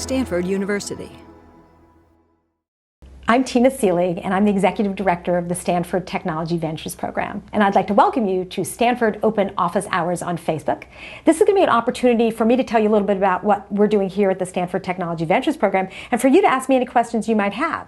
Stanford University. I'm Tina Seelig, and I'm the Executive Director of the Stanford Technology Ventures Program. And I'd like to welcome you to Stanford Open Office Hours on Facebook. This is going to be an opportunity for me to tell you a little bit about what we're doing here at the Stanford Technology Ventures Program, and for you to ask me any questions you might have.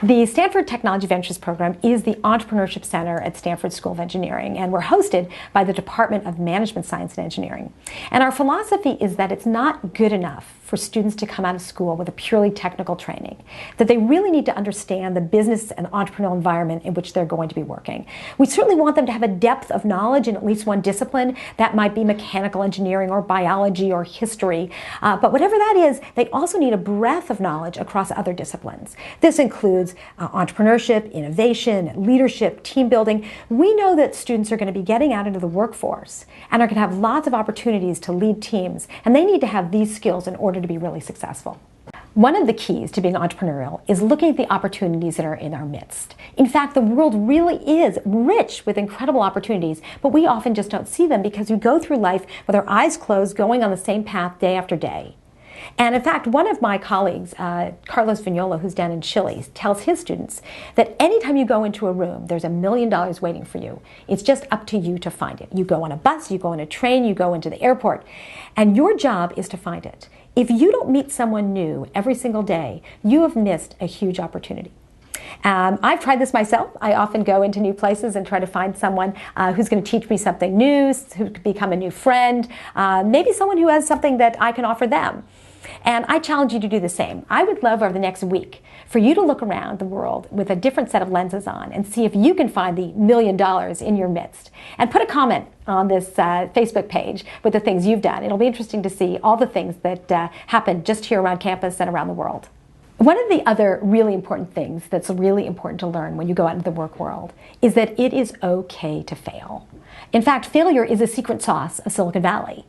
The Stanford Technology Ventures Program is the entrepreneurship center at Stanford School of Engineering, and we're hosted by the Department of Management Science and Engineering. And our philosophy is that it's not good enough for students to come out of school with a purely technical training, that they really need to understand the business and entrepreneurial environment in which they're going to be working. We certainly want them to have a depth of knowledge in at least one discipline. That might be mechanical engineering or biology or history. But whatever that is, they also need a breadth of knowledge across other disciplines. This includes entrepreneurship, innovation, leadership, team building. We know that students are going to be getting out into the workforce and are going to have lots of opportunities to lead teams, and they need to have these skills in order to be really successful. One of the keys to being entrepreneurial is looking at the opportunities that are in our midst. In fact, the world really is rich with incredible opportunities, but we often just don't see them because we go through life with our eyes closed, going on the same path day after day. And in fact, one of my colleagues, Carlos Vignola, who's down in Chile, tells his students that anytime you go into a room, there's $1 million waiting for you. It's just up to you to find it. You go on a bus, you go on a train, you go into the airport, and your job is to find it. If you don't meet someone new every single day, you have missed a huge opportunity. I've tried this myself. I often go into new places and try to find someone who's going to teach me something new, who could become a new friend, maybe someone who has something that I can offer them. And I challenge you to do the same. I would love over the next week for you to look around the world with a different set of lenses on and see if you can find the $1 million in your midst. And put a comment on this Facebook page with the things you've done. It'll be interesting to see all the things that happen just here around campus and around the world. One of the other really important things that's really important to learn when you go out into the work world is that it is okay to fail. In fact, failure is a secret sauce of Silicon Valley.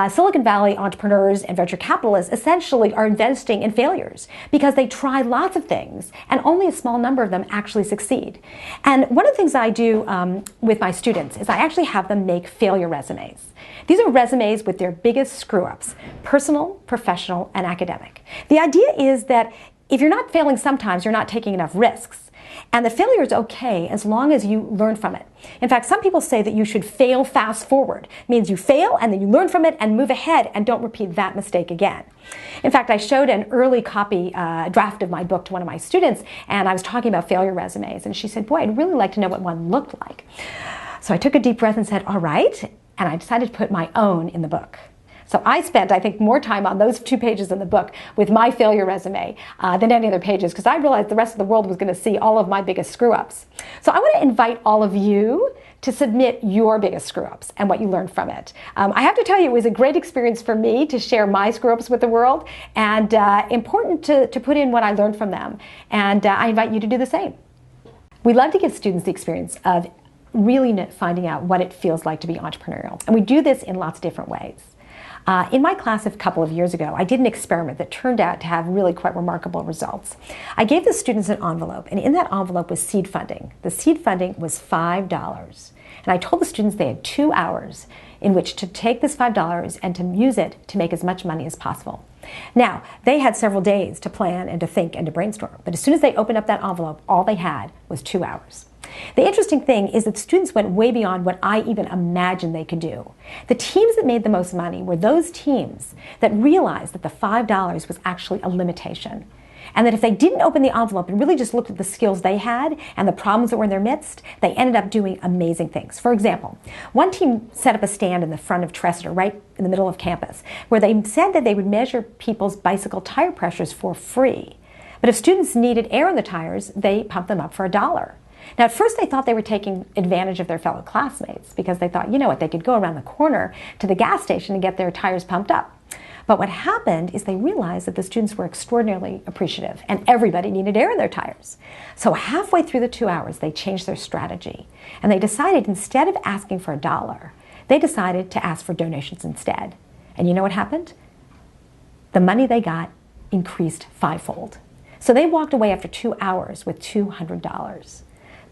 Silicon Valley entrepreneurs and venture capitalists essentially are investing in failures because they try lots of things and only a small number of them actually succeed. And one of the things I do with my students is I actually have them make failure resumes. These are resumes with their biggest screw-ups, personal, professional, and academic. The idea is that if you're not failing sometimes, you're not taking enough risks. And the failure is okay as long as you learn from it. In fact, some people say that you should fail fast forward. It means you fail and then you learn from it and move ahead and don't repeat that mistake again. In fact, I showed an early copy draft of my book to one of my students, and I was talking about failure resumes, and she said, boy, I'd really like to know what one looked like. So I took a deep breath and said, all right, and I decided to put my own in the book. So I spent, I think, more time on those 2 pages in the book with my failure resume than any other pages, because I realized the rest of the world was going to see all of my biggest screw-ups. So I want to invite all of you to submit your biggest screw-ups and what you learned from it. I have to tell you, it was a great experience for me to share my screw-ups with the world, and important to put in what I learned from them. And I invite you to do the same. We love to give students the experience of really finding out what it feels like to be entrepreneurial. And we do this in lots of different ways. In my class a couple of years ago, I did an experiment that turned out to have really quite remarkable results. I gave the students an envelope, and in that envelope was seed funding. The seed funding was $5. And I told the students they had 2 hours in which to take this $5 and to use it to make as much money as possible. Now, they had several days to plan and to think and to brainstorm, but as soon as they opened up that envelope, all they had was 2 hours. The interesting thing is that students went way beyond what I even imagined they could do. The teams that made the most money were those teams that realized that the $5 was actually a limitation. And that if they didn't open the envelope and really just looked at the skills they had and the problems that were in their midst, they ended up doing amazing things. For example, one team set up a stand in the front of Trestor, right in the middle of campus, where they said that they would measure people's bicycle tire pressures for free. But if students needed air in the tires, they pumped them up for $1. Now, at first they thought they were taking advantage of their fellow classmates because they thought, you know what, they could go around the corner to the gas station and get their tires pumped up. But what happened is they realized that the students were extraordinarily appreciative and everybody needed air in their tires. So halfway through the 2 hours, they changed their strategy. And they decided instead of asking for $1, they decided to ask for donations instead. And you know what happened? The money they got increased 5-fold. So they walked away after 2 hours with $200.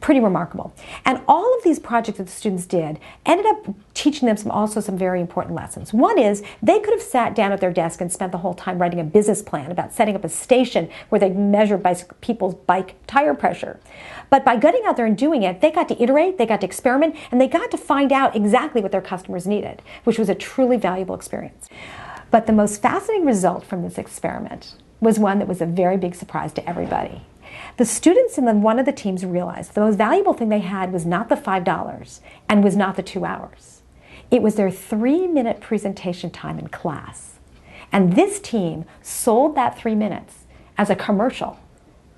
Pretty remarkable. And all of these projects that the students did ended up teaching them some very important lessons. One is they could have sat down at their desk and spent the whole time writing a business plan about setting up a station where they measure people's bike tire pressure. But by getting out there and doing it, they got to iterate, they got to experiment, and they got to find out exactly what their customers needed, which was a truly valuable experience. But the most fascinating result from this experiment was one that was a very big surprise to everybody. The students in one of the teams realized the most valuable thing they had was not the $5 and was not the 2 hours. It was their 3-minute presentation time in class. And this team sold that 3 minutes as a commercial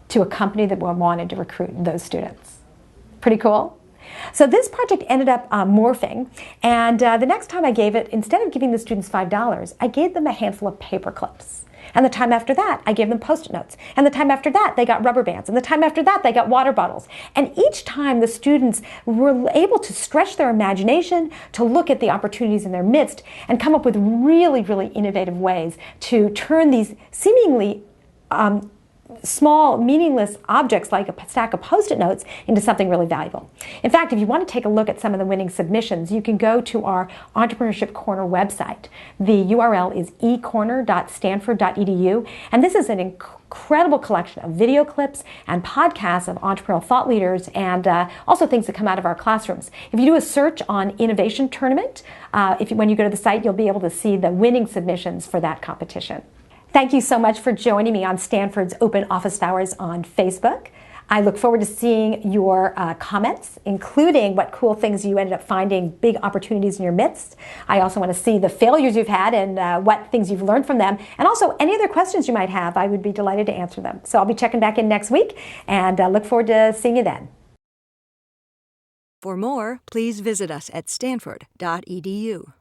to a company that wanted to recruit those students. Pretty cool? So this project ended up morphing, and the next time I gave it, instead of giving the students $5, I gave them a handful of paper clips. And the time after that, I gave them Post-it notes. And the time after that, they got rubber bands. And the time after that, they got water bottles. And each time the students were able to stretch their imagination, to look at the opportunities in their midst, and come up with really, really innovative ways to turn these seemingly small, meaningless objects like a stack of Post-it notes into something really valuable. In fact, if you want to take a look at some of the winning submissions, you can go to our Entrepreneurship Corner website. The URL is ecorner.stanford.edu, and this is an incredible collection of video clips and podcasts of entrepreneurial thought leaders and also things that come out of our classrooms. If you do a search on Innovation Tournament, when you go to the site, you'll be able to see the winning submissions for that competition. Thank you so much for joining me on Stanford's Open Office Hours on Facebook. I look forward to seeing your comments, including what cool things you ended up finding, big opportunities in your midst. I also want to see the failures you've had and what things you've learned from them. And also any other questions you might have, I would be delighted to answer them. So I'll be checking back in next week and look forward to seeing you then. For more, please visit us at stanford.edu.